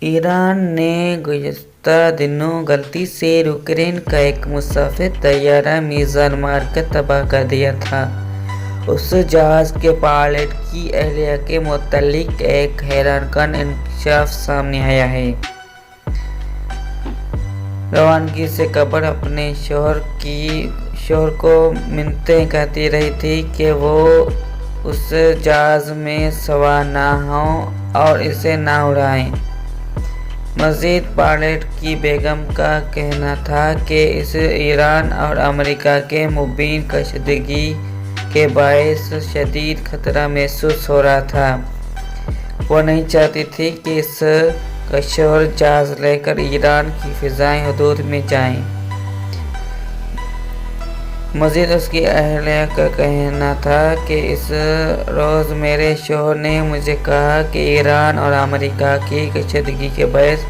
ایران نے گزشتہ دنوں غلطی سے یوکرین کا ایک مسافر طیارہ میزائل مار کر تباہ کر دیا تھا۔ اس جہاز کے پائلٹ کی اہلیہ کے متعلق ایک حیران کن انکشاف سامنے آیا ہے۔ روانگی سے قبل اپنے شوہر کو منتیں کرتی رہی تھی کہ وہ اس جہاز میں سوار نہ ہوں اور اسے نہ اڑائیں۔ مزید پائلٹ کی بیگم کا کہنا تھا کہ اسے ایران اور امریکہ کے مبین کشیدگی کے باعث شدید خطرہ محسوس ہو رہا تھا۔ وہ نہیں چاہتی تھی کہ اس کا شوہر جہاز لے کر ایران کی فضائی حدود میں جائے۔ مزید اس کی اہلیہ کا کہنا تھا کہ اس روز میرے شوہر نے مجھے کہا کہ ایران اور امریکہ کی کشیدگی کے باعث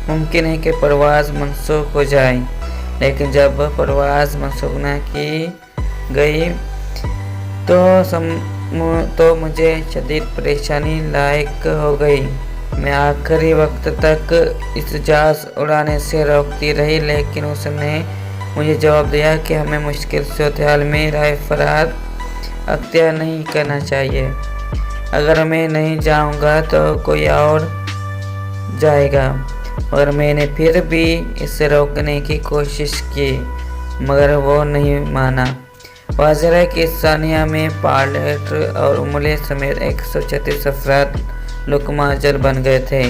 ممکن ہے کہ پرواز منسوخ ہو جائے، لیکن جب پرواز منسوخ نہ کی گئی تو مجھے شدید پریشانی لاحق ہو گئی۔ میں آخری وقت تک اس جہاز اڑانے سے روکتی رہی، لیکن اس نے مجھے جواب دیا کہ ہمیں مشکل صورتحال میں رائے فرار اختیار نہیں کرنا چاہیے۔ اگر میں نہیں جاؤں گا تو کوئی اور جائے گا۔ مگر میں نے پھر بھی اسے روکنے کی کوشش کی، مگر وہ نہیں مانا۔ واضح ہے کہ اس سانحہ میں پائلٹ اور عملے سمیت 136 افراد لقمہ اجل بن گئے تھے۔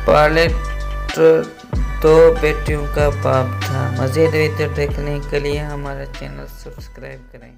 پائلٹ 2 بیٹیوں کا باپ تھا۔ مزید ویڈیو دیکھنے کے لیے ہمارا چینل سبسکرائب کریں۔